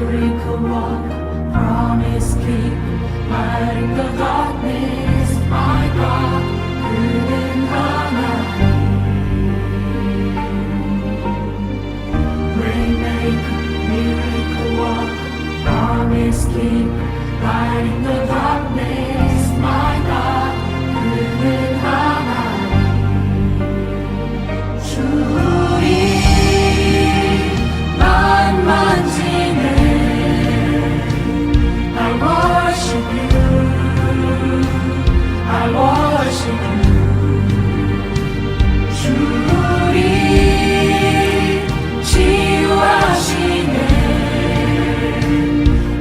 miracle walk, promise keep, light in the darkness, my God, 그는 하나님. Waymaker, miracle walk, promise keep, light in the darkness, my God, 그는 하나님. 주의 난 만지네. I worship you, I worship you. 주의 치유하시네.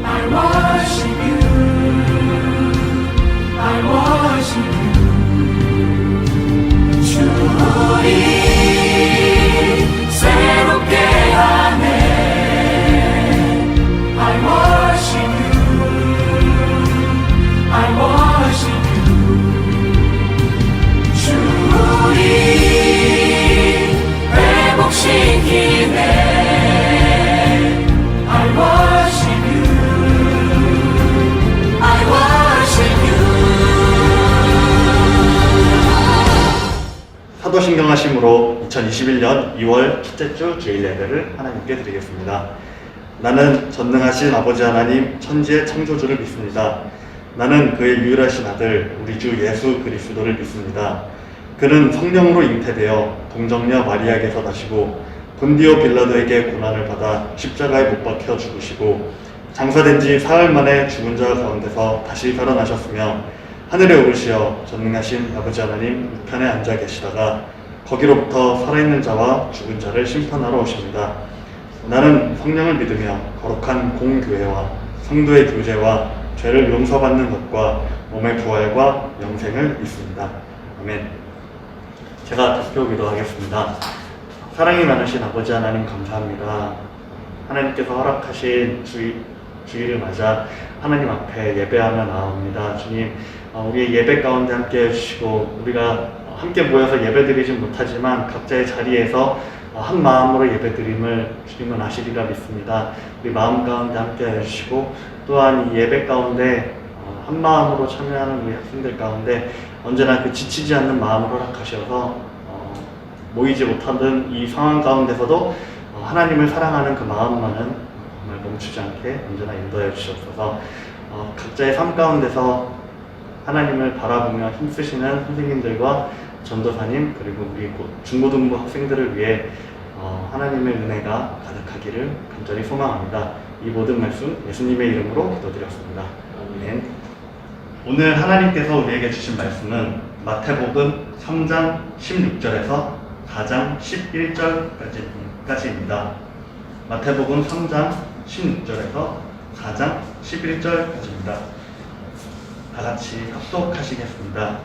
I worship you, I worship you. 주의 새롭게 하네. I worship you, I worship you. 주의 회복시키네. I worship you, I worship you. 사도신경 하심으로 2021년 2월 첫째 주 주일 예배를 하나님께 드리겠습니다. 나는 전능하신 아버지 하나님 천지의 창조주를 믿습니다. 나는 그의 유일하신 아들 우리 주 예수 그리스도를 믿습니다. 그는 성령으로 잉태되어 동정녀 마리아에게서 나시고 본디오 빌라도에게 고난을 받아 십자가에 못 박혀 죽으시고 장사된 지 사흘 만에 죽은 자 가운데서 다시 살아나셨으며 하늘에 오르시어 전능하신 아버지 하나님 우편에 앉아 계시다가 거기로부터 살아있는 자와 죽은 자를 심판하러 오십니다. 나는 성령을 믿으며 거룩한 공교회와 성도의 교제와 죄를 용서받는 것과 몸의 부활과 영생을 믿습니다. 아멘. 제가 기도 기도하겠습니다. 사랑이 많으신 아버지 하나님 감사합니다. 하나님께서 허락하신 주일을 맞아 하나님 앞에 예배하며 나옵니다. 주님, 우리의 예배 가운데 함께 해주시고 우리가 함께 모여서 예배드리진 못하지만 각자의 자리에서 한 마음으로 예배드림을 주님은 아시리라 믿습니다. 우리 마음 가운데 함께 해주시고 또한 이 예배 가운데 한 마음으로 참여하는 우리 학생들 가운데 언제나 그 지치지 않는 마음을 허락하셔서 모이지 못하는 이 상황 가운데서도 하나님을 사랑하는 그 마음만은 정말 멈추지 않게 언제나 인도해 주시옵소서. 각자의 삶 가운데서 하나님을 바라보며 힘쓰시는 선생님들과 전도사님 그리고 우리 중고등부 학생들을 위해 하나님의 은혜가 가득하기를 간절히 소망합니다. 이 모든 말씀 예수님의 이름으로 기도드렸습니다. 아멘. 오늘 하나님께서 우리에게 주신 말씀은 마태복음 3장 16절에서 4장 11절까지입니다. 마태복음 3장 16절에서 4장 11절까지입니다. 다 같이 합독하시겠습니다.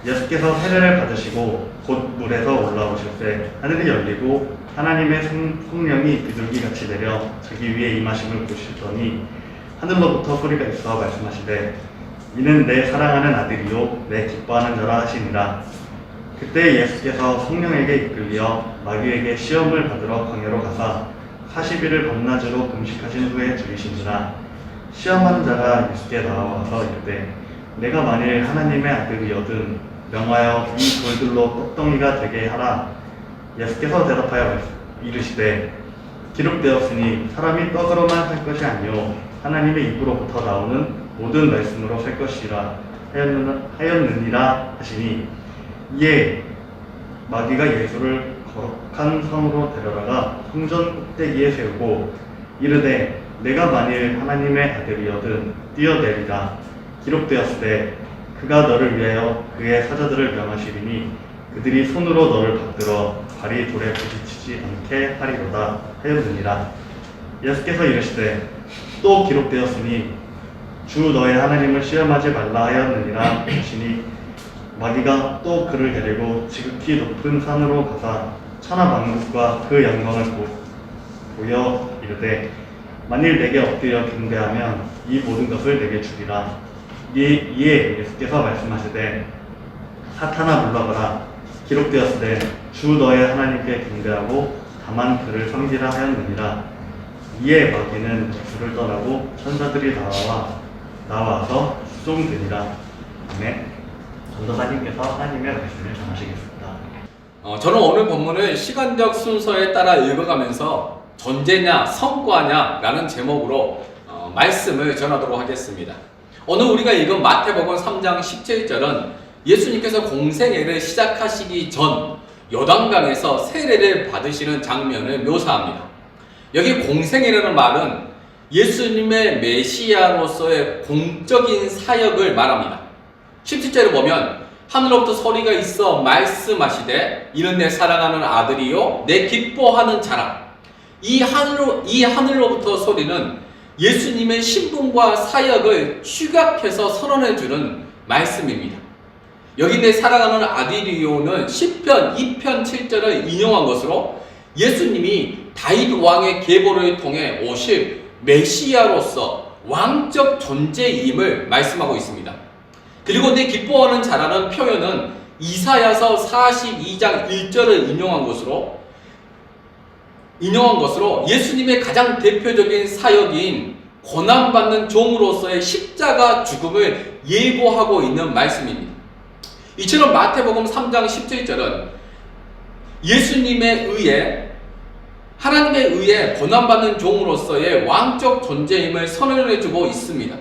예수께서 세례를 받으시고 곧 물에서 올라오실 때 하늘이 열리고 하나님의 성령이 비둘기같이 내려 자기 위에 임하심을 보시더니 하늘로부터 소리가 있어 말씀하시되 이는 내 사랑하는 아들이요 내 기뻐하는 자라 하시니라. 그때 예수께서 성령에게 이끌려 마귀에게 시험을 받으러 광야로 가사 40일을 밤낮으로 금식하신 후에 죽이시니라. 시험하는 자가 예수께 나와서 이르되 내가 만일 하나님의 아들이거든 명하여 이 돌들로 떡덩이가 되게 하라. 예수께서 대답하여 이르시되 기록되었으니 사람이 떡으로만 살 것이 아니요 하나님의 입으로부터 나오는 모든 말씀으로 살 것이라 하였느니라 하시니 이에 마귀가 예수를 거룩한 성으로 데려다가 성전 꼭대기에 세우고 이르되 내가 만일 하나님의 아들이거든 뛰어내리라. 기록되었으되 그가 너를 위하여 그의 사자들을 명하시리니 그들이 손으로 너를 받들어 발이 돌에 부딪히지 않게 하리로다 하였느니라. 예수께서 이르시되 또 기록되었으니 주 너의 하나님을 시험하지 말라 하였느니라 하시니 마귀가 또 그를 데리고 지극히 높은 산으로 가사 천하 만국과 그 영광을 보여 이르되 만일 내게 엎드려 경배하면 이 모든 것을 내게 주리라. 이에 예수께서 말씀하시되 사탄아 물러가라. 기록되었으되 주 너의 하나님께 경배하고 다만 그를 섬기라 하였느니라. 이에 마귀는 주를 떠나고 천사들이 나와서 수종되니라. 아멘. 전도사님께서 하나님의 말씀을 전하시겠습니다. 저는 오늘 본문을 시간적 순서에 따라 읽어가면서 존재냐 성과냐 라는 제목으로 말씀을 전하도록 하겠습니다. 오늘 우리가 읽은 마태복음 3장 17절은 예수님께서 공생애를 시작하시기 전 요단강에서 세례를 받으시는 장면을 묘사합니다. 여기 공생애라는 말은 예수님의 메시아로서의 공적인 사역을 말합니다. 17절을 보면 하늘로부터 소리가 있어 말씀하시되 이는 내 사랑하는 아들이요 내 기뻐하는 자라. 이 하늘로부터 소리는 예수님의 신분과 사역을 취각해서 선언해주는 말씀입니다. 여기 내 사랑하는 아들이요는 시편 2편 7절을 인용한 것으로 예수님이 다윗 왕의 계보를 통해 오실 메시아로서 왕적 존재임을 말씀하고 있습니다. 그리고 내 기뻐하는 자라는 표현은 이사야서 42장 1절을 인용한 것으로 예수님의 가장 대표적인 사역인 고난받는 종으로서의 십자가 죽음을 예고하고 있는 말씀입니다. 이처럼 마태복음 3장 17절은 하나님에 의해 고난받는 종으로서의 왕적 존재임을 선언해주고 있습니다.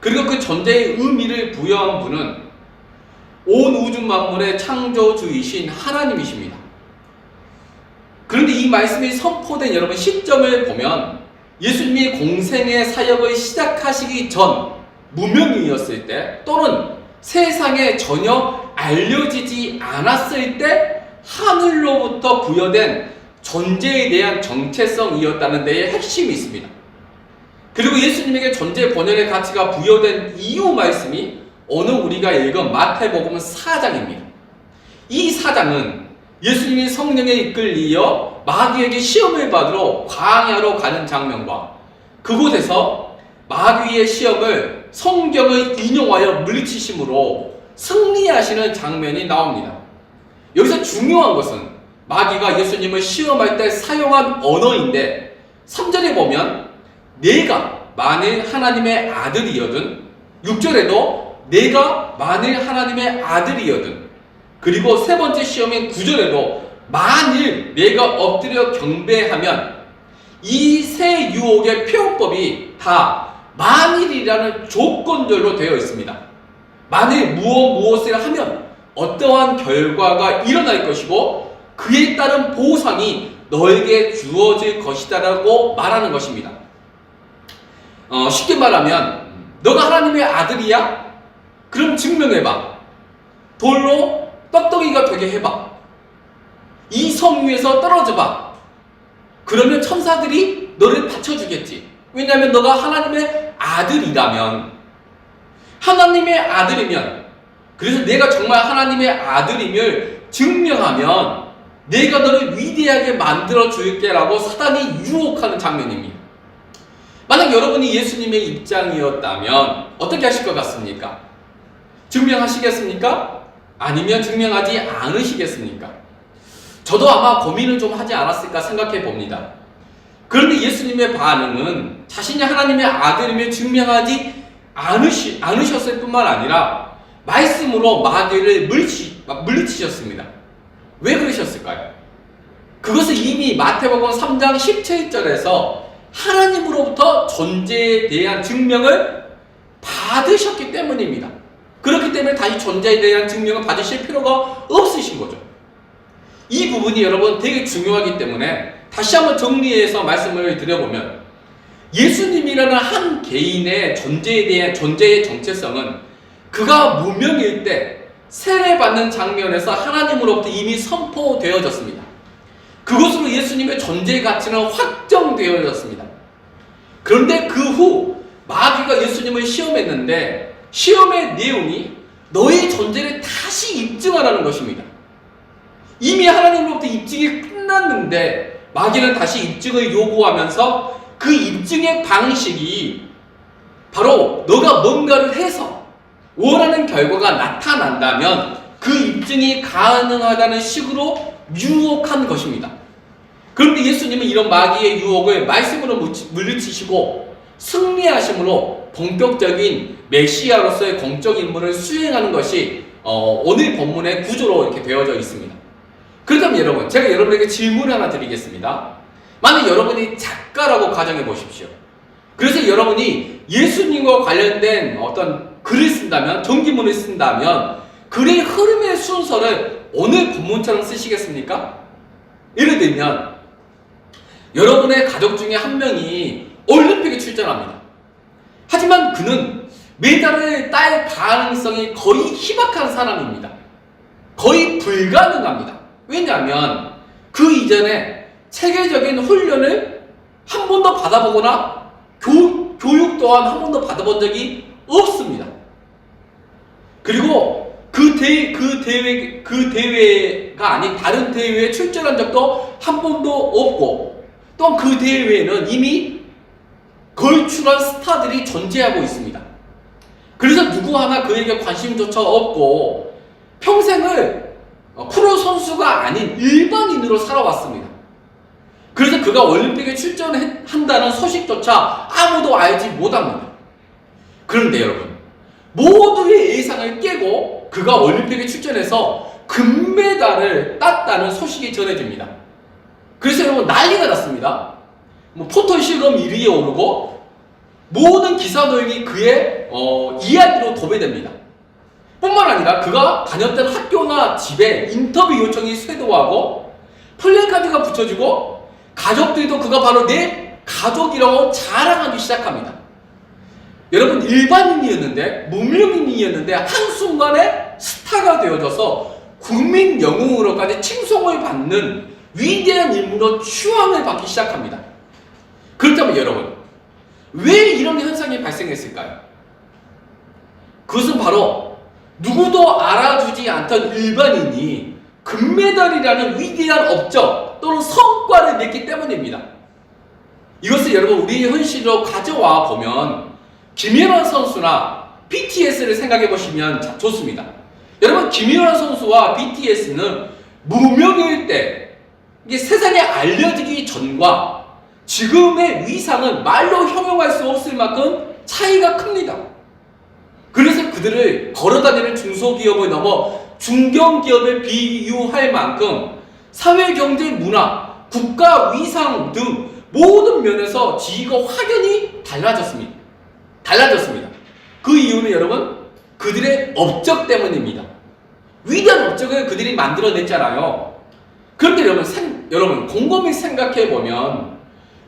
그리고 그 존재의 의미를 부여한 분은 온 우주 만물의 창조주이신 하나님이십니다. 그런데 이 말씀이 선포된 여러분 시점을 보면 예수님이 공생의 사역을 시작하시기 전 무명이었을 때 또는 세상에 전혀 알려지지 않았을 때 하늘로부터 부여된 존재에 대한 정체성이었다는 데에 핵심이 있습니다. 그리고 예수님에게 존재 본연의 가치가 부여된 이유 말씀이 오늘 우리가 읽은 마태복음 4장입니다. 이 4장은 예수님이 성령에 이끌리어 마귀에게 시험을 받으러 광야로 가는 장면과 그곳에서 마귀의 시험을 성경을 인용하여 물리치심으로 승리하시는 장면이 나옵니다. 여기서 중요한 것은 마귀가 예수님을 시험할 때 사용한 언어인데 3절에 보면 내가 만일 하나님의 아들이여든 6절에도 내가 만일 하나님의 아들이여든 그리고 세 번째 시험인 9절에도 만일 내가 엎드려 경배하면 이 세 유혹의 표현법이 다 만일이라는 조건절로 되어 있습니다. 만일 무엇을 하면 어떠한 결과가 일어날 것이고 그에 따른 보상이 너에게 주어질 것이다 라고 말하는 것입니다. 쉽게 말하면 너가 하나님의 아들이야? 그럼 증명해봐. 돌로 떡덩이가 되게 해봐. 이 섬 위에서 떨어져봐. 그러면 천사들이 너를 받쳐주겠지. 왜냐하면 너가 하나님의 아들이라면, 하나님의 아들이면, 그래서 내가 정말 하나님의 아들임을 증명하면 내가 너를 위대하게 만들어 줄게 라고 사단이 유혹하는 장면입니다. 만약 여러분이 예수님의 입장이었다면 어떻게 하실 것 같습니까? 증명하시겠습니까? 아니면 증명하지 않으시겠습니까? 저도 아마 고민을 좀 하지 않았을까 생각해 봅니다. 그런데 예수님의 반응은 자신이 하나님의 아들임을 증명하지 않으셨을 뿐만 아니라 말씀으로 마귀를 물리치셨습니다. 왜 그러셨을까요? 그것은 이미 마태복음 3장 17절에서 하나님으로부터 존재에 대한 증명을 받으셨기 때문입니다. 그렇기 때문에 다시 존재에 대한 증명을 받으실 필요가 없으신 거죠. 이 부분이 여러분 되게 중요하기 때문에 다시 한번 정리해서 말씀을 드려보면 예수님이라는 한 개인의 존재에 대한 존재의 정체성은 그가 무명일 때 세례받는 장면에서 하나님으로부터 이미 선포되어졌습니다. 그것으로 예수님의 존재의 가치는 확정되어졌습니다. 그런데 그 후 마귀가 예수님을 시험했는데 시험의 내용이 너의 존재를 다시 입증하라는 것입니다. 이미 하나님으로부터 입증이 끝났는데 마귀는 다시 입증을 요구하면서 그 입증의 방식이 바로 너가 뭔가를 해서 원하는 결과가 나타난다면 그 입증이 가능하다는 식으로 유혹한 것입니다. 그런데 예수님은 이런 마귀의 유혹을 말씀으로 물리치시고 승리하심으로 본격적인 메시아로서의 공적 임무를 수행하는 것이 오늘 본문의 구조로 이렇게 되어져 있습니다. 그렇다면 여러분, 제가 여러분에게 질문을 하나 드리겠습니다. 만약 여러분이 작가라고 가정해 보십시오. 그래서 여러분이 예수님과 관련된 어떤 글을 쓴다면, 전기문을 쓴다면 글의 흐름의 순서를 오늘 본문처럼 쓰시겠습니까? 예를 들면 여러분의 가족 중에 한 명이 올림픽에 출전합니다. 하지만 그는 메달을 딸 가능성이 거의 희박한 사람입니다. 거의 불가능합니다. 왜냐하면 그 이전에 체계적인 훈련을 한 번도 받아보거나 교육 또한 한 번도 받아본 적이 없습니다. 그리고 그 대회가 아닌 다른 대회에 출전한 적도 한 번도 없고, 또한 그 대회에는 이미 걸출한 스타들이 존재하고 있습니다. 그래서 누구 하나 그에게 관심조차 없고 평생을 프로 선수가 아닌 일반인으로 살아왔습니다. 그래서 그가 올림픽에 출전한다는 소식조차 아무도 알지 못합니다. 그런데 여러분, 모두의 예상을 깨고 그가 올림픽에 출전해서 금메달을 땄다는 소식이 전해집니다. 그래서 여러분, 난리가 났습니다. 포토실험 1위에 오르고 모든 기사 내용이 그의 이야기로 도배됩니다. 뿐만 아니라 그가 다녔던 학교나 집에 인터뷰 요청이 쇄도하고 플래카드가 붙여지고 가족들도 그가 바로 내 가족이라고 자랑하기 시작합니다. 여러분, 일반인이었는데, 무명인이었는데 한순간에 스타가 되어져서 국민 영웅으로까지 칭송을 받는 위대한 인물로 추앙을 받기 시작합니다. 그렇다면 여러분, 왜 이런 현상이 발생했을까요? 그것은 바로 누구도 알아주지 않던 일반인이 금메달이라는 위대한 업적 또는 성과를 냈기 때문입니다. 이것을 여러분, 우리의 현실로 가져와 보면 김연아 선수나 BTS를 생각해 보시면 좋습니다. 여러분, 김연아 선수와 BTS는 무명일 때, 이게 세상에 알려지기 전과 지금의 위상은 말로 형용할 수 없을 만큼 차이가 큽니다. 그래서 그들을 걸어다니는 중소기업을 넘어 중견기업에 비유할 만큼 사회, 경제, 문화, 국가 위상 등 모든 면에서 지위가 확연히 달라졌습니다. 그 이유는 여러분, 그들의 업적 때문입니다. 위대한 업적을 그들이 만들어냈잖아요. 그런데 여러분 곰곰이 생각해보면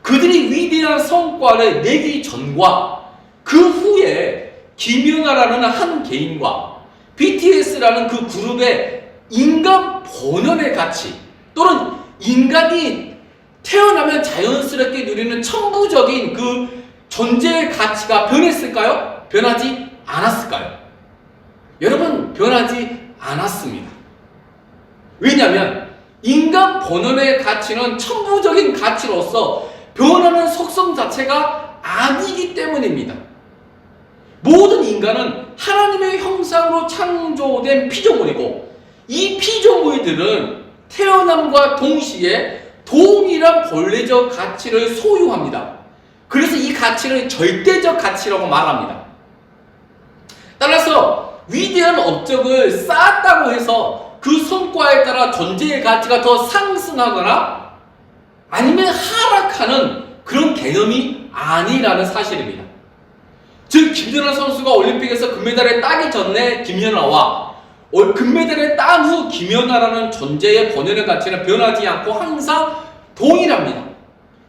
그들이 위대한 성과를 내기 전과 그 후에 김연아라는 한 개인과 BTS라는 그 그룹의 인간 본연의 가치 또는 인간이 태어나면 자연스럽게 누리는 천부적인 그 존재의 가치가 변했을까요? 변하지 않았을까요? 여러분, 변하지 않았습니다. 왜냐하면 인간 본연의 가치는 천부적인 가치로서 변하는 속성 자체가 아니기 때문입니다. 모든 인간은 하나님의 형상으로 창조된 피조물이고, 이 피조물들은 태어남과 동시에 동일한 본래적 가치를 소유합니다. 그래서 이 가치를 절대적 가치라고 말합니다. 따라서 위대한 업적을 쌓았다고 해서 그 성과에 따라 존재의 가치가 더 상승하거나 아니면 하락하는 그런 개념이 아니라는 사실입니다. 즉, 김연아 선수가 올림픽에서 금메달을 따기 전에 김연아와 금메달을 딴 후 김연아라는 존재의 본연의 가치는 변하지 않고 항상 동일합니다.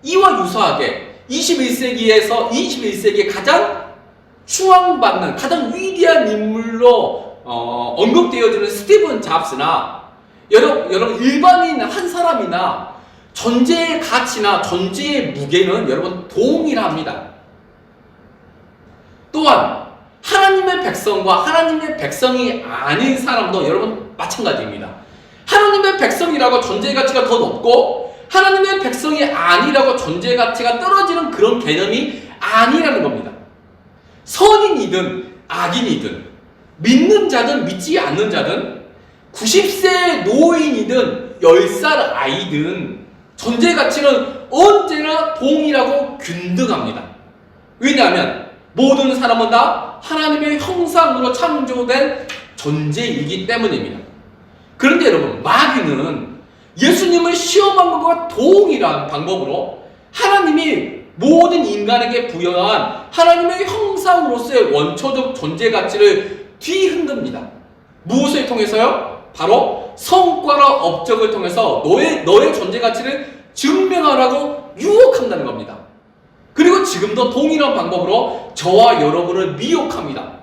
이와 유사하게 21세기에 가장 추앙받는 가장 위대한 인물로 언급되어지는 스티븐 잡스나 여러분 일반인 한 사람이나 존재의 가치나 존재의 무게는 여러분 동일합니다. 또한 하나님의 백성과 하나님의 백성이 아닌 사람도 여러분 마찬가지입니다. 하나님의 백성이라고 존재의 가치가 더 높고 하나님의 백성이 아니라고 존재의 가치가 떨어지는 그런 개념이 아니라는 겁니다. 선인이든 악인이든 믿는 자든 믿지 않는 자든 90세 노인이든 10살 아이든 존재 가치는 언제나 동일하고 균등합니다. 왜냐하면 모든 사람은 다 하나님의 형상으로 창조된 존재이기 때문입니다. 그런데 여러분, 마귀는 예수님을 시험한 것과 동일한 방법으로 하나님이 모든 인간에게 부여한 하나님의 형상으로서의 원초적 존재 가치를 뒤흔듭니다. 무엇을 통해서요? 바로 성과나 업적을 통해서 너의 존재 가치를 증명하라고 유혹한다는 겁니다. 그리고 지금도 동일한 방법으로 저와 여러분을 미혹합니다.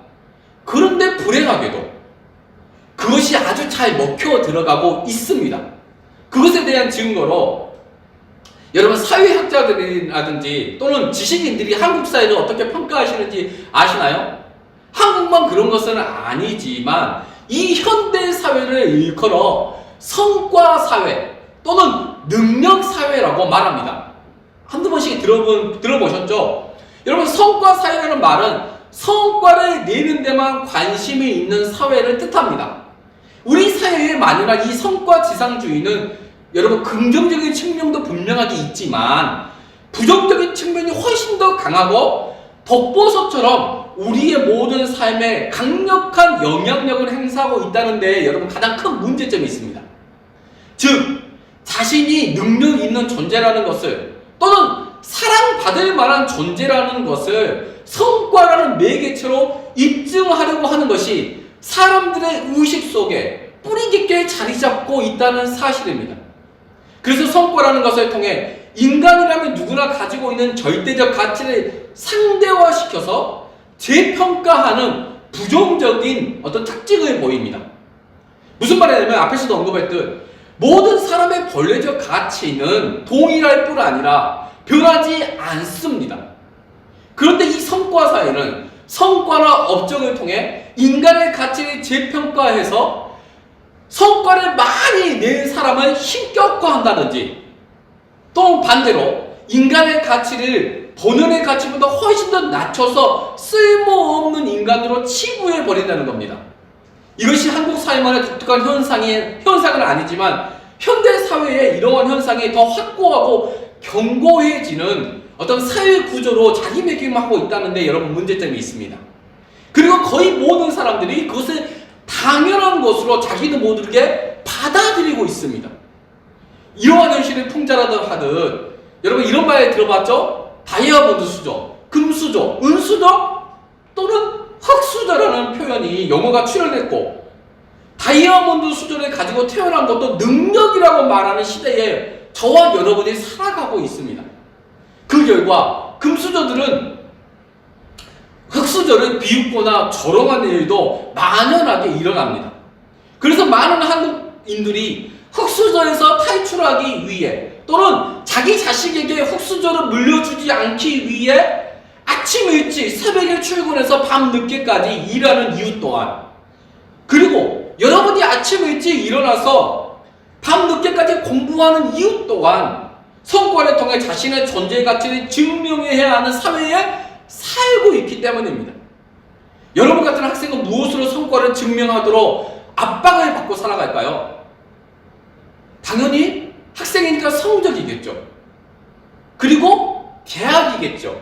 그런데 불행하게도 그것이 아주 잘 먹혀 들어가고 있습니다. 그것에 대한 증거로 여러분, 사회학자들이라든지 또는 지식인들이 한국 사회를 어떻게 평가하시는지 아시나요? 한국만 그런 것은 아니지만 이 현대 사회를 일컬어 성과 사회 또는 능력 사회라고 말합니다. 한두 번씩 들어보셨죠? 여러분, 성과 사회라는 말은 성과를 내는 데만 관심이 있는 사회를 뜻합니다. 우리 사회에 만연한 이 성과 지상주의는 여러분, 긍정적인 측면도 분명하게 있지만 부정적인 측면이 훨씬 더 강하고 독보석처럼 우리의 모든 삶에 강력한 영향력을 행사하고 있다는 데 여러분, 가장 큰 문제점이 있습니다. 즉, 자신이 능력 있는 존재라는 것을 또는 사랑받을 만한 존재라는 것을 성과라는 매개체로 입증하려고 하는 것이 사람들의 의식 속에 뿌리 깊게 자리 잡고 있다는 사실입니다. 그래서 성과라는 것을 통해 인간이라면 누구나 가지고 있는 절대적 가치를 상대화시켜서 재평가하는 부정적인 어떤 특징을 보입니다. 무슨 말이냐면 앞에서도 언급했듯 모든 사람의 본래적 가치는 동일할 뿐 아니라 변하지 않습니다. 그런데 이 성과 사회는 성과나 업적을 통해 인간의 가치를 재평가해서 성과를 많이 낸 사람을 신격화한다든지 또 반대로 인간의 가치를 본연의 가치보다 훨씬 더 낮춰서 쓸모없는 인간으로 치부해버린다는 겁니다. 이것이 한국 사회만의 독특한 현상은 아니지만 현대 사회에 이러한 현상이 더 확고하고 견고해지는 어떤 사회 구조로 자기매김하고 있다는 데 여러분 문제점이 있습니다. 그리고 거의 모든 사람들이 그것을 당연한 것으로 자기도 모르게 받아들이고 있습니다. 이러한 현실을 풍자하듯 여러분 이런 말 들어봤죠? 다이아몬드 수저, 금수저, 은수저 또는 흑수저라는 표현이 영어가 출현했고 다이아몬드 수저를 가지고 태어난 것도 능력이라고 말하는 시대에 저와 여러분이 살아가고 있습니다. 그 결과 금수저들은 흑수저를 비웃거나 조롱하는 일도 만연하게 일어납니다. 그래서 많은 한국인들이 흑수저에서 탈출하기 위해 또는 자기 자식에게 흑수저를 물려주지 않기 위해 아침 일찍 새벽에 출근해서 밤 늦게까지 일하는 이유 또한 그리고 여러분이 아침 일찍 일어나서 밤 늦게까지 공부하는 이유 또한 성과를 통해 자신의 존재 가치를 증명해야 하는 사회에 살고 있기 때문입니다. 여러분 같은 학생은 무엇으로 성과를 증명하도록 압박을 받고 살아갈까요? 당연히 학생이니까 성적이겠죠. 그리고 대학이겠죠.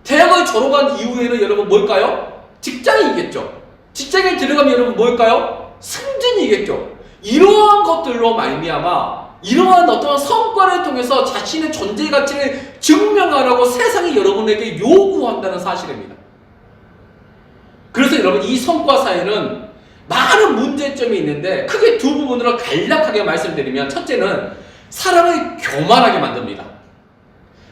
대학을 졸업한 이후에는 여러분 뭘까요? 직장이겠죠. 직장에 들어가면 여러분 뭘까요? 승진이겠죠. 이러한 것들로 말미암아 이러한 어떤 성과를 통해서 자신의 존재 가치를 증명하라고 세상이 여러분에게 요구한다는 사실입니다. 그래서 여러분 이 성과 사회는 많은 문제점이 있는데 크게 두 부분으로 간략하게 말씀드리면 첫째는 사람을 교만하게 만듭니다.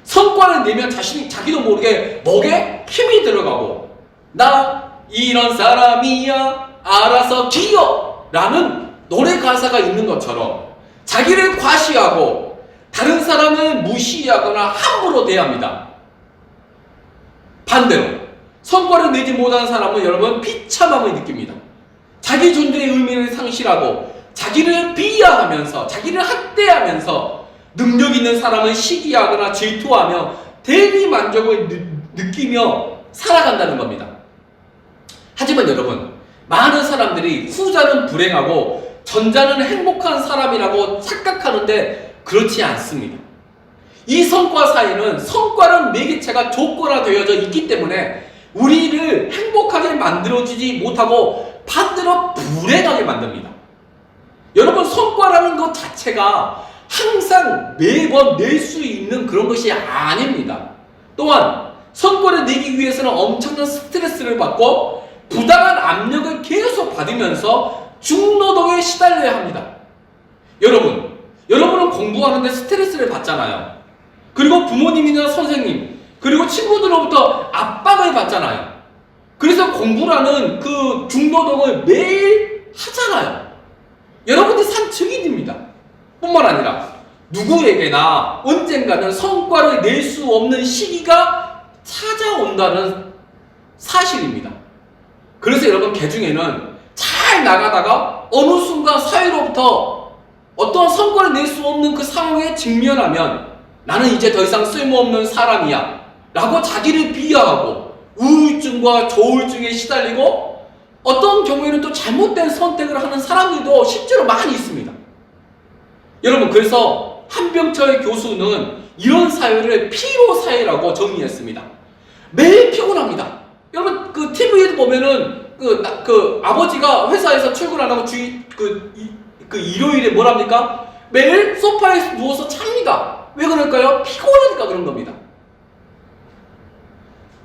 성과를 내면 자기도 모르게 목에 힘이 들어가고 나 이런 사람이야 알아서 기어 라는 노래 가사가 있는 것처럼 자기를 과시하고 다른 사람을 무시하거나 함부로 대합니다. 반대로 성과를 내지 못한 사람은 여러분 비참함을 느낍니다. 자기 존재의 의미를 상실하고 자기를 비하하면서 자기를 학대하면서 능력 있는 사람을 시기하거나 질투하며 대리만족을 느끼며 살아간다는 겁니다. 하지만 여러분 많은 사람들이 후자는 불행하고 전자는 행복한 사람이라고 착각하는데 그렇지 않습니다. 이 성과 사이는 성과는 매개체가 조건화되어져 있기 때문에 우리를 행복하게 만들어주지 못하고 반대로 불행하게 만듭니다. 여러분, 성과라는 것 자체가 항상 매번 낼 수 있는 그런 것이 아닙니다. 또한 성과를 내기 위해서는 엄청난 스트레스를 받고 부당한 압력을 계속 받으면서 중노동에 시달려야 합니다. 여러분은 공부하는데 스트레스를 받잖아요. 그리고 부모님이나 선생님, 그리고 친구들로부터 압박을 받잖아요. 그래서 공부라는 그 중노동을 매일 하잖아요. 여러분들 산 증인입니다. 뿐만 아니라 누구에게나 언젠가는 성과를 낼 수 없는 시기가 찾아온다는 사실입니다. 그래서 여러분, 개중에는 잘 나가다가 어느 순간 사회로부터 어떤 성과를 낼 수 없는 그 상황에 직면하면 나는 이제 더 이상 쓸모없는 사람이야 라고 자기를 비하하고 우울증과 조울증에 시달리고 어떤 경우에는 또 잘못된 선택을 하는 사람들도 실제로 많이 있습니다. 여러분, 그래서 한병철 교수는 이런 사회를 피로 사회라고 정의했습니다. 매일 피곤합니다. 여러분, 그 TV에도 보면은 그 아버지가 회사에서 출근 안 하고 일요일에 뭘 합니까? 매일 소파에 누워서 잡니다. 왜 그럴까요? 피곤하니까 그런 겁니다.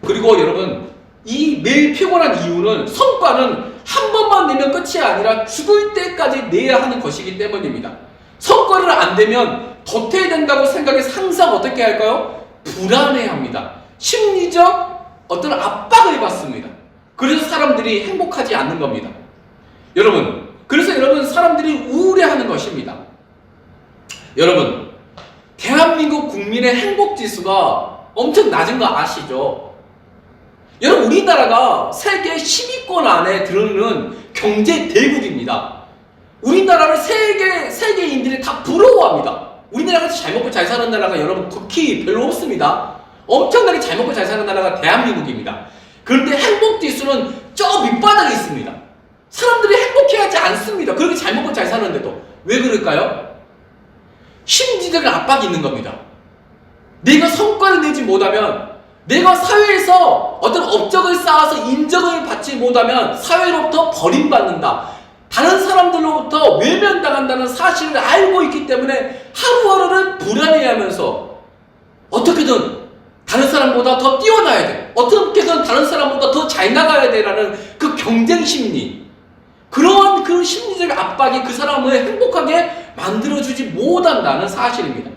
그리고 여러분, 이 매일 피곤한 이유는 성과는 한 번만 내면 끝이 아니라 죽을 때까지 내야 하는 것이기 때문입니다. 성과를 안 되면 도태해야 된다고 생각해서 항상 어떻게 할까요? 불안해합니다. 심리적 어떤 압박을 받습니다. 그래서 사람들이 행복하지 않는 겁니다. 그래서 여러분, 사람들이 우울해하는 것입니다. 여러분, 대한민국 국민의 행복지수가 엄청 낮은 거 아시죠? 여러분, 우리나라가 세계 10위권 안에 들어있는 경제 대국입니다. 우리나라를 세계인들이 다 부러워합니다. 우리나라가 잘 먹고 잘 사는 나라가 여러분 극히 별로 없습니다. 엄청나게 잘 먹고 잘 사는 나라가 대한민국입니다. 그런데 행복지수는 저 밑바닥에 있습니다. 사람들이 행복해하지 않습니다. 그렇게 잘 먹고 잘 사는데도. 왜 그럴까요? 심리적인 압박이 있는 겁니다. 내가 성과를 내지 못하면, 내가 사회에서 어떤 업적을 쌓아서 인정을 받지 못하면 사회로부터 버림받는다, 다른 사람들로부터 외면당한다는 사실을 알고 있기 때문에 하루하루를 불안해하면서 어떻게든 다른 사람보다 더 뛰어나야 돼, 어떻게든 다른 사람보다 더 잘 나가야 돼라는 그 경쟁 심리, 그러한 그 심리적 압박이 그 사람을 행복하게 만들어주지 못한다는 사실입니다.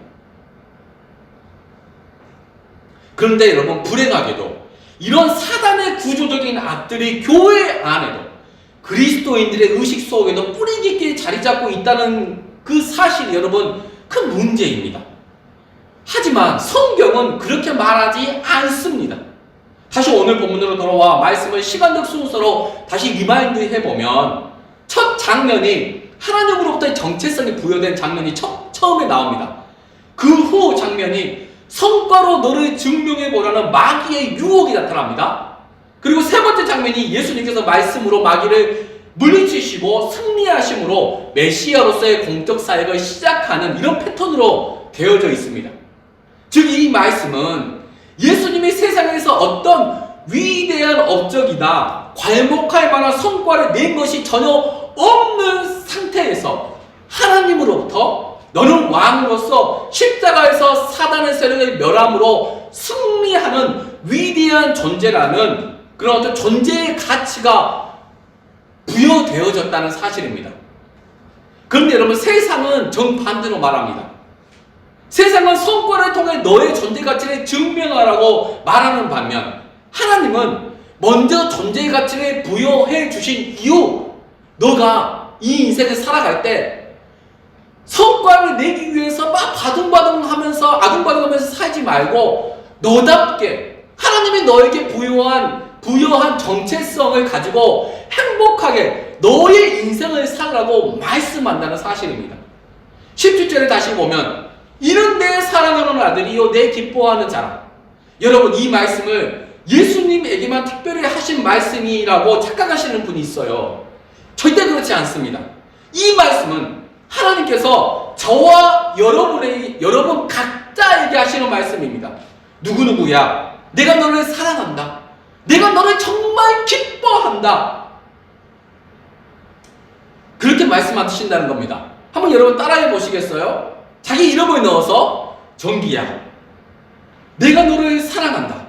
그런데 여러분, 불행하게도 이런 사단의 구조적인 악들이 교회 안에도 그리스도인들의 의식 속에도 뿌리 깊게 자리 잡고 있다는 그 사실이 여러분 큰 문제입니다. 하지만 성경은 그렇게 말하지 않습니다. 다시 오늘 본문으로 돌아와 말씀을 시간적 순서로 다시 리마인드 해보면 첫 장면이 하나님으로부터의 정체성이 부여된 장면이 처음에 나옵니다. 그 후 장면이 성과로 너를 증명해보라는 마귀의 유혹이 나타납니다. 그리고 세 번째 장면이 예수님께서 말씀으로 마귀를 물리치시고 승리하심으로 메시아로서의 공적 사역을 시작하는 이런 패턴으로 되어져 있습니다. 즉, 이 말씀은 예수님이 세상에서 어떤 위대한 업적이나 괄목할 만한 성과를 낸 것이 전혀 없는 상태에서 하나님으로부터 너는 왕으로서 십자가에서 사단의 세력을 멸함으로 승리하는 위대한 존재라는 그런 어떤 존재의 가치가 부여되어졌다는 사실입니다. 그런데 여러분, 세상은 정반대로 말합니다. 세상은 성과를 통해 너의 존재 가치를 증명하라고 말하는 반면 하나님은 먼저 존재의 가치를 부여해 주신 이후 너가 이 인생을 살아갈 때 성과를 내기 위해서 막 바둥바둥하면서 아둥바둥하면서 살지 말고 너답게 하나님이 너에게 부여한 정체성을 가지고 행복하게 너의 인생을 살라고 말씀한다는 사실입니다. 17절에 다시 보면 이는 내 사랑하는 아들이요 내 기뻐하는 자라. 여러분, 이 말씀을 예수님에게만 특별히 하신 말씀이라고 착각하시는 분이 있어요. 절대 그렇지 않습니다. 이 말씀은 하나님께서 저와 여러분 각자에게 하시는 말씀입니다. 누구누구야, 내가 너를 사랑한다. 내가 너를 정말 기뻐한다. 그렇게 말씀하신다는 겁니다. 한번 여러분 따라해 보시겠어요? 자기 이름을 넣어서, 정기야, 내가 너를 사랑한다.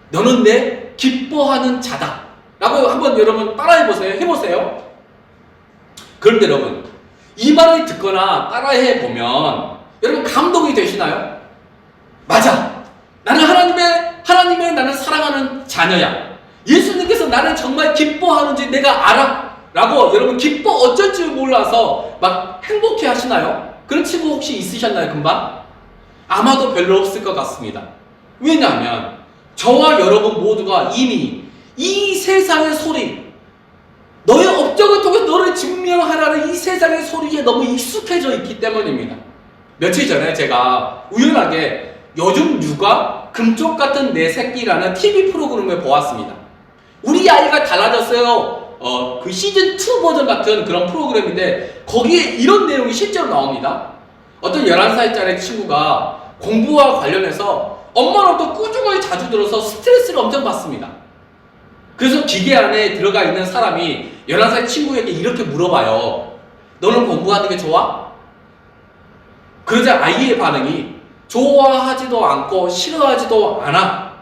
너는 내 기뻐하는 자다. 라고 한번 여러분 따라해 보세요. 해보세요. 그런데 여러분, 이 말을 듣거나 따라해 보면 여러분 감동이 되시나요? 맞아. 나는 하나님의 나는 사랑하는 자녀야. 예수님께서 나를 정말 기뻐하는지 내가 알아. 라고 여러분 기뻐 어쩔 줄 몰라서 막 행복해 하시나요? 그런 친구 혹시 있으셨나요, 금방? 아마도 별로 없을 것 같습니다. 왜냐하면 저와 여러분 모두가 이미 이 세상의 소리, 너의 업적을 통해 너를 증명하라는 이 세상의 소리에 너무 익숙해져 있기 때문입니다. 며칠 전에 제가 우연하게 요즘 육아 금쪽 같은 내 새끼라는 TV 프로그램을 보았습니다. 우리 아이가 달라졌어요. 그 시즌2 버전 같은 그런 프로그램인데 거기에 이런 내용이 실제로 나옵니다. 어떤 11살짜리 친구가 공부와 관련해서 엄마로부터 꾸중을 자주 들어서 스트레스를 엄청 받습니다. 그래서 기계 안에 들어가 있는 사람이 11살 친구에게 이렇게 물어봐요. 너는 공부하는 게 좋아? 그러자 아이의 반응이 좋아하지도 않고 싫어하지도 않아.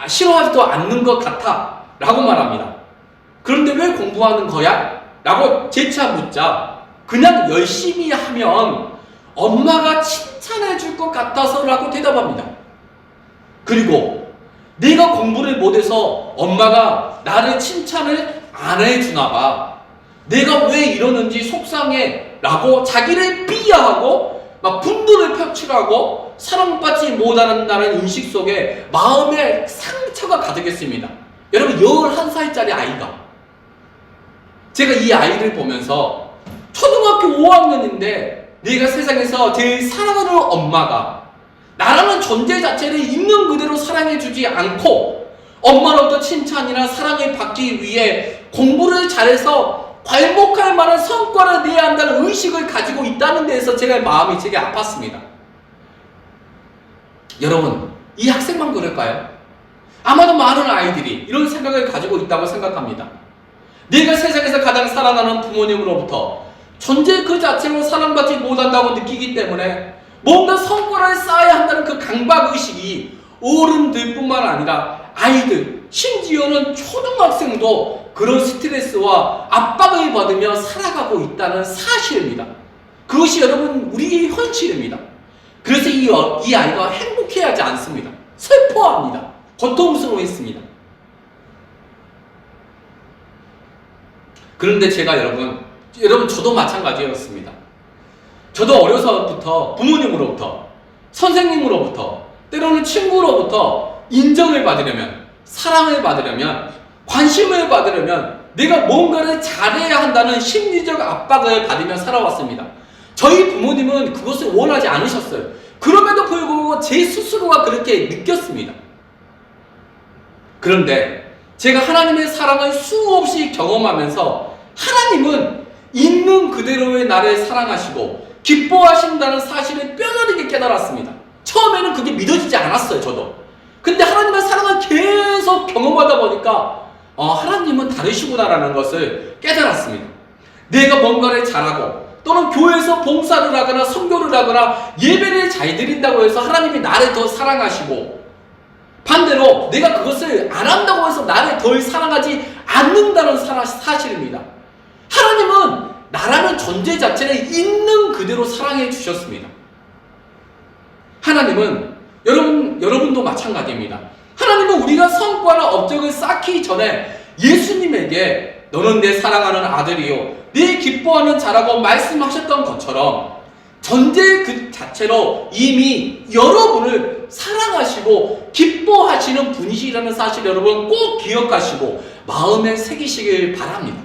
싫어하지도 않는 것 같아. 라고 말합니다. 그런데 왜 공부하는 거야? 라고 재차 묻자 그냥 열심히 하면 엄마가 칭찬해 줄 것 같아서 라고 대답합니다. 그리고 내가 공부를 못해서 엄마가 나를 칭찬을 안 해주나 봐. 내가 왜 이러는지 속상해 라고 자기를 비하하고 막 분노를 표출하고 사랑받지 못한다는 인식 속에 마음에 상처가 가득했습니다. 여러분 11살짜리 아이가, 제가 이 아이를 보면서 초등학교 5학년인데 내가 세상에서 제일 사랑하는 엄마가 나라는 존재 자체를 있는 그대로 사랑해주지 않고 엄마로부터 칭찬이나 사랑을 받기 위해 공부를 잘해서 괄목할 만한 성과를 내야 한다는 의식을 가지고 있다는 데에서 제가 마음이 되게 아팠습니다. 여러분, 이 학생만 그럴까요? 아마도 많은 아이들이 이런 생각을 가지고 있다고 생각합니다. 내가 세상에서 가장 사랑하는 부모님으로부터 존재 그 자체로 사랑받지 못한다고 느끼기 때문에 뭔가 성과를 쌓아야 한다는 그 강박의식이 어른들뿐만 아니라 아이들, 심지어는 초등학생도 그런 스트레스와 압박을 받으며 살아가고 있다는 사실입니다. 그것이 여러분 우리의 현실입니다. 그래서 이 아이가 행복해하지 않습니다. 슬퍼합니다. 고통스러워했습니다. 그런데 제가 여러분 저도 마찬가지였습니다. 저도 어려서부터 부모님으로부터, 선생님으로부터, 때로는 친구로부터 인정을 받으려면, 사랑을 받으려면, 관심을 받으려면 내가 뭔가를 잘해야 한다는 심리적 압박을 받으며 살아왔습니다. 저희 부모님은 그것을 원하지 않으셨어요. 그럼에도 불구하고 제 스스로가 그렇게 느꼈습니다. 그런데 제가 하나님의 사랑을 수없이 경험하면서 하나님은 있는 그대로의 나를 사랑하시고 기뻐하신다는 사실을 뼈저리게 깨달았습니다. 처음에는 그게 믿어지지 않았어요, 저도. 근데 하나님의 사랑을 계속 경험하다 보니까 하나님은 다르시구나라는 것을 깨달았습니다. 내가 뭔가를 잘하고 또는 교회에서 봉사를 하거나 선교를 하거나 예배를 잘 드린다고 해서 하나님이 나를 더 사랑하시고, 반대로 내가 그것을 안 한다고 해서 나를 덜 사랑하지 않는다는 사실입니다. 하나님은 나라는 존재 자체를 있는 그대로 사랑해 주셨습니다. 하나님은 여러분도 마찬가지입니다. 하나님은 우리가 성과나 업적을 쌓기 전에 예수님에게 너는 내 사랑하는 아들이요 내 기뻐하는 자라고 말씀하셨던 것처럼 존재 그 자체로 이미 여러분을 사랑하시고 기뻐하시는 분이시라는 사실 여러분 꼭 기억하시고 마음에 새기시길 바랍니다.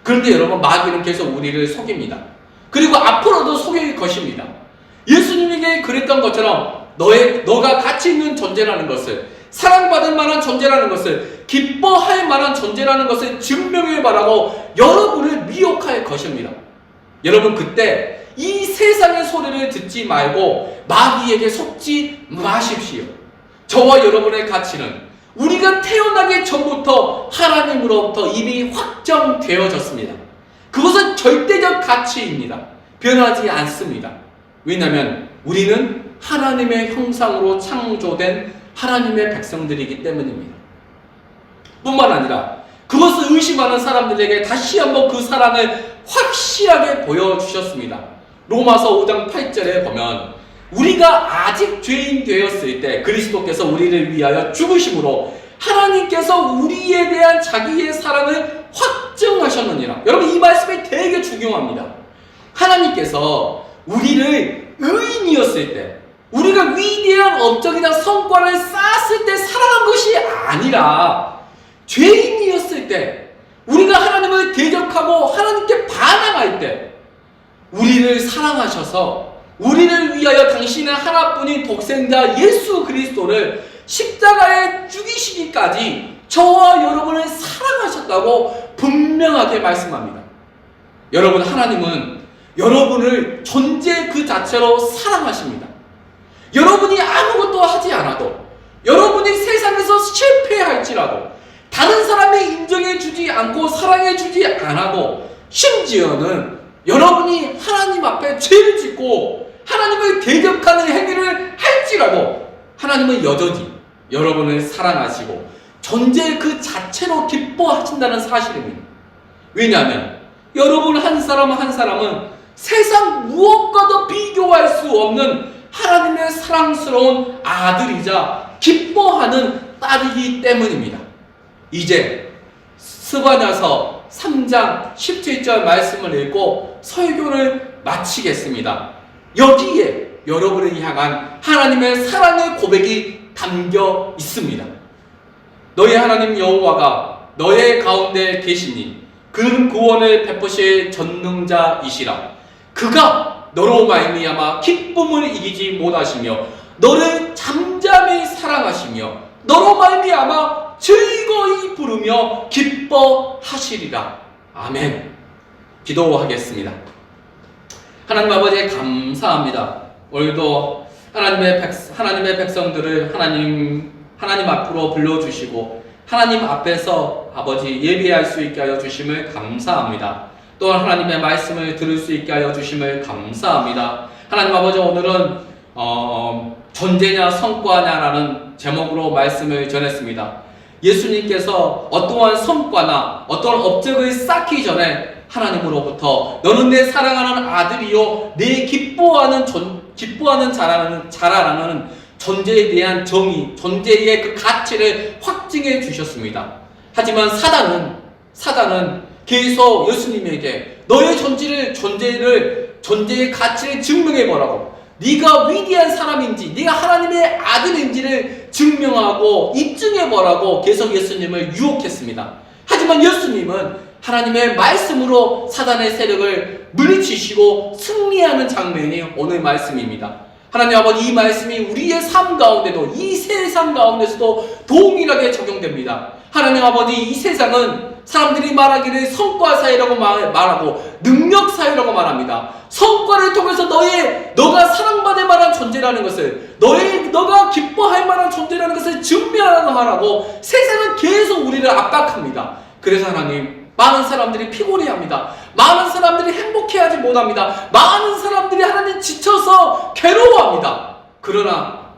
그런데 여러분 마귀는 계속 우리를 속입니다. 그리고 앞으로도 속일 것입니다. 예수님에게 그랬던 것처럼 너가 가치 있는 존재라는 것을, 사랑받을 만한 존재라는 것을, 기뻐할 만한 존재라는 것을 증명해 바라고 여러분을 미혹할 것입니다. 여러분 그때 이 세상의 소리를 듣지 말고 마귀에게 속지 마십시오. 저와 여러분의 가치는 우리가 태어나기 전부터 하나님으로부터 이미 확정되어졌습니다. 그것은 절대적 가치입니다. 변하지 않습니다. 왜냐하면 우리는 하나님의 형상으로 창조된 하나님의 백성들이기 때문입니다. 뿐만 아니라 그것을 의심하는 사람들에게 다시 한번 그 사랑을 확실하게 보여주셨습니다. 로마서 5장 8절에 보면 우리가 아직 죄인 되었을 때 그리스도께서 우리를 위하여 죽으심으로 하나님께서 우리에 대한 자기의 사랑을 확증하셨느니라. 여러분, 이 말씀이 되게 중요합니다. 하나님께서 우리를 의인이었을 때, 우리가 위대한 업적이나 성과를 쌓았을 때 사랑한 것이 아니라 죄인이었을 때, 우리가 하나님을 대적하고 하나님께 반항할 때 우리를 사랑하셔서 우리를 위하여 당신의 하나뿐인 독생자 예수 그리스도를 십자가에 죽이시기까지 저와 여러분을 사랑하셨다고 분명하게 말씀합니다. 여러분, 하나님은 여러분을 존재 그 자체로 사랑하십니다. 여러분이 아무것도 하지 않아도, 여러분이 세상에서 실패할지라도, 다른 사람이 인정해주지 않고 사랑해주지 않아도, 심지어는 여러분이 하나님 앞에 죄를 짓고 하나님을 대적하는 행위를 할지라도 하나님은 여전히 여러분을 사랑하시고 존재 그 자체로 기뻐하신다는 사실입니다. 왜냐하면 여러분 한 사람 한 사람은 세상 무엇과도 비교할 수 없는 하나님의 사랑스러운 아들이자 기뻐하는 딸이기 때문입니다. 이제 스바냐서 3장 17절 말씀을 읽고 설교를 마치겠습니다. 여기에 여러분을 향한 하나님의 사랑의 고백이 담겨 있습니다. 너희 하나님 여호와가 너의 가운데 계시니 그는 구원을 베푸실 전능자이시라. 그가 너로 말미암아 기쁨을 이기지 못하시며 너를 잠잠히 사랑하시며 너로 말미암아 즐거이 부르며 기뻐하시리라. 아멘. 기도하겠습니다. 하나님 아버지, 감사합니다. 오늘도 하나님의 백성들을 하나님 앞으로 불러주시고 하나님 앞에서 아버지 예배할 수 있게 하여 주심을 감사합니다. 또한 하나님의 말씀을 들을 수 있게 하여 주심을 감사합니다. 하나님 아버지, 오늘은 존재냐 성과냐라는 제목으로 말씀을 전했습니다. 예수님께서 어떠한 성과나 어떠한 업적을 쌓기 전에 하나님으로부터 너는 내 사랑하는 아들이요 내 기뻐하는 자라라는 존재에 대한 정의, 존재의 그 가치를 확증해 주셨습니다. 하지만 사단은 계속 예수님에게 너의 존재의 가치를 증명해 보라고, 네가 위대한 사람인지 네가 하나님의 아들인지를 증명하고 입증해 보라고 계속 예수님을 유혹했습니다. 하지만 예수님은 하나님의 말씀으로 사단의 세력을 물리치시고 승리하는 장면이 오늘 말씀입니다. 하나님 아버지, 이 말씀이 우리의 삶 가운데도, 이 세상 가운데서도 동일하게 적용됩니다. 하나님 아버지, 이 세상은 사람들이 말하기를 성과 사회라고 말하고 능력 사회라고 말합니다. 성과를 통해서 너가 사랑받을 만한 존재라는 것을, 너가 기뻐할 만한 존재라는 것을 증명하라고 세상은 계속 우리를 압박합니다. 그래서 하나님, 많은 사람들이 피곤해합니다. 많은 사람들이 행복해하지 못합니다. 많은 사람들이 하나님 지쳐서 괴로워합니다. 그러나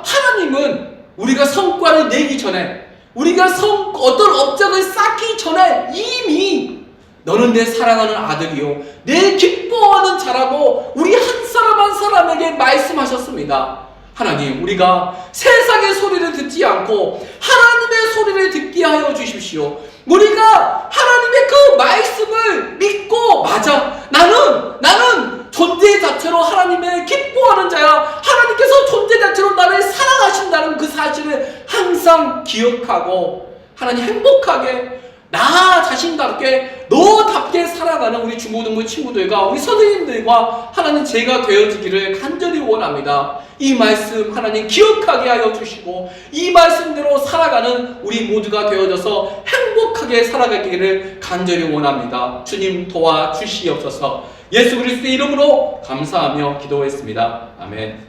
하나님은 우리가 성과를 내기 전에, 우리가 어떤 업적을 쌓기 전에 이미 너는 내 사랑하는 아들이요 내 기뻐하는 자라고 우리 한 사람 한 사람에게 말씀하셨습니다. 하나님, 우리가 세상의 소리를 듣지 않고 하나님의 소리를 듣게 하여 주십시오. 우리가 하나님의 그 말씀을 믿고, 맞아, 나는 존재 자체로 하나님의 기뻐하는 자야, 하나님께서 존재 자체로 나를 사랑하신다는 그 사실을 항상 기억하고 하나님 행복하게 나 자신답게 너답게 살아가는 우리 중고등부 친구들과 우리 선생님들과 하나님 제가 되어지기를 간절히 원합니다. 이 말씀 하나님 기억하게 하여 주시고 이 말씀대로 살아가는 우리 모두가 되어져서 행복하게 살아가기를 간절히 원합니다. 주님 도와주시옵소서. 예수 그리스도의 이름으로 감사하며 기도했습니다. 아멘.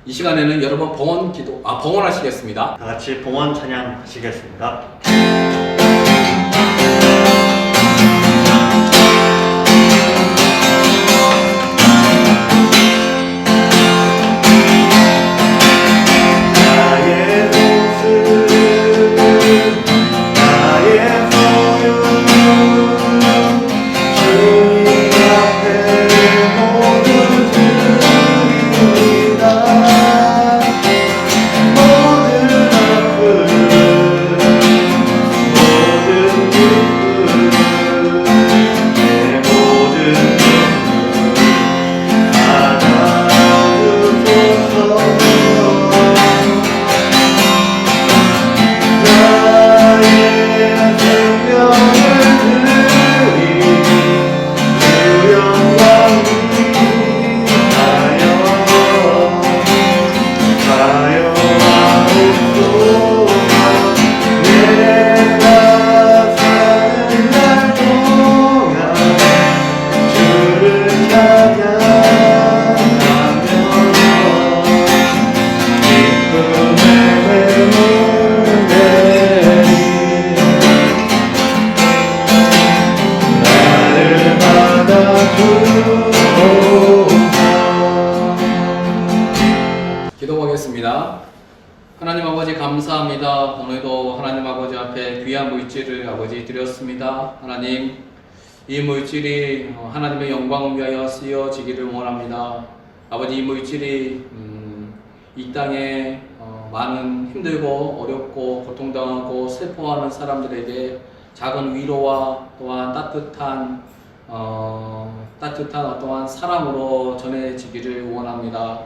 이 시간에는 여러분 봉헌하시겠습니다. 다 같이 봉헌 찬양하시겠습니다. 나의 모습, 나의 소유, 주님 앞에 모두 드립니다. 모든 아픔, 모든 기쁨, 내 모든 눈물 다 놔주소서. 나의 생명을 드리니 주 영광 위하여 사용하옵소서. 내가 사는 날 동안 주를 찬양하며 기쁨의 회문을 내리 나를 받아주소서. 기도하겠습니다. 하나님 아버지 감사합니다. 오늘도 하나님 아버지 앞에 귀한 물질을 아버지 드렸습니다. 하나님 이 물질이 하나님의 영광을 위하여 쓰여지기를 원합니다. 아버지 이 물질이 이 땅에 많은 힘들고 어렵고 고통당하고 슬퍼하는 사람들에게 작은 위로와 또한 따뜻한 어떠한 사랑으로 전해지기를 원합니다.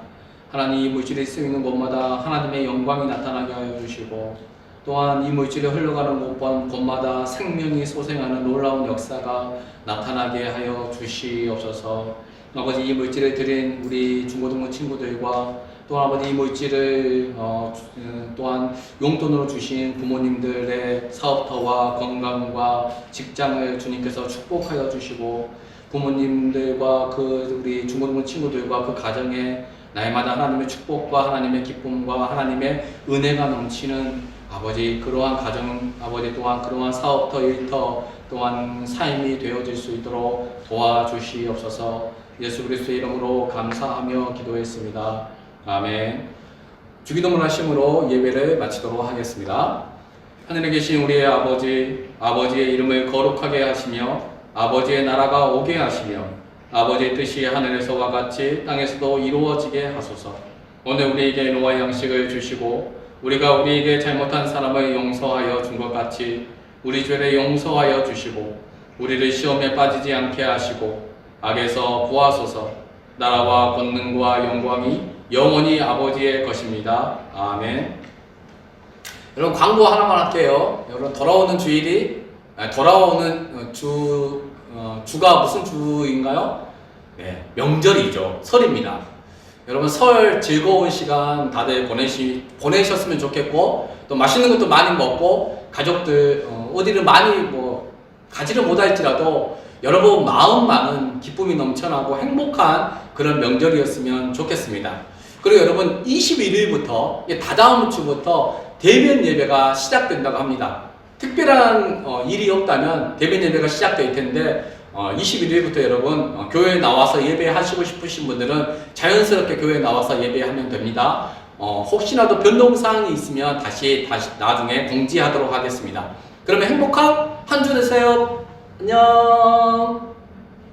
하나님 이 물질이 쓰이는 곳마다 하나님의 영광이 나타나게 하여 주시고 또한 이 물질이 흘러가는 곳마다 생명이 소생하는 놀라운 역사가 나타나게 하여 주시옵소서. 아버지 이 물질을 드린 우리 중고등부 친구들과 또 아버지 이 물질을 또한 용돈으로 주신 부모님들의 사업터와 건강과 직장을 주님께서 축복하여 주시고 부모님들과 우리 중고등부 친구들과 그 가정에 날마다 하나님의 축복과 하나님의 기쁨과 하나님의 은혜가 넘치는 아버지 그러한 가정 아버지 또한 그러한 사업터 일터 또한 삶이 되어질 수 있도록 도와주시옵소서. 예수 그리스도의 이름으로 감사하며 기도했습니다. 아멘. 주기도문 하심으로 예배를 마치도록 하겠습니다. 하늘에 계신 우리의 아버지의 이름을 거룩하게 하시며 아버지의 나라가 오게 하시며 아버지의 뜻이 하늘에서와 같이 땅에서도 이루어지게 하소서. 오늘 우리에게 노아의 양식을 주시고 우리가 우리에게 잘못한 사람을 용서하여 준 것 같이 우리 죄를 용서하여 주시고 우리를 시험에 빠지지 않게 하시고 악에서 구하소서. 나라와 권능과 영광이 영원히 아버지의 것입니다. 아멘. 여러분 광고 하나만 할게요. 여러분 돌아오는 주가 무슨 주인가요? 네, 명절이죠. 설입니다. 여러분 설 즐거운 시간 다들 보내셨으면 좋겠고 또 맛있는 것도 많이 먹고 가족들 어디를 많이 가지를 못할지라도 여러분 마음만은 기쁨이 넘쳐나고 행복한 그런 명절이었으면 좋겠습니다. 그리고 여러분 21일부터 다다음 주부터 대면 예배가 시작된다고 합니다. 특별한 일이 없다면 대면 예배가 시작될 텐데 21일부터 여러분 교회에 나와서 예배하시고 싶으신 분들은 자연스럽게 교회에 나와서 예배하면 됩니다. 혹시라도 변동사항이 있으면 다시 나중에 공지하도록 하겠습니다. 그러면 행복한 한 주 되세요. 안녕.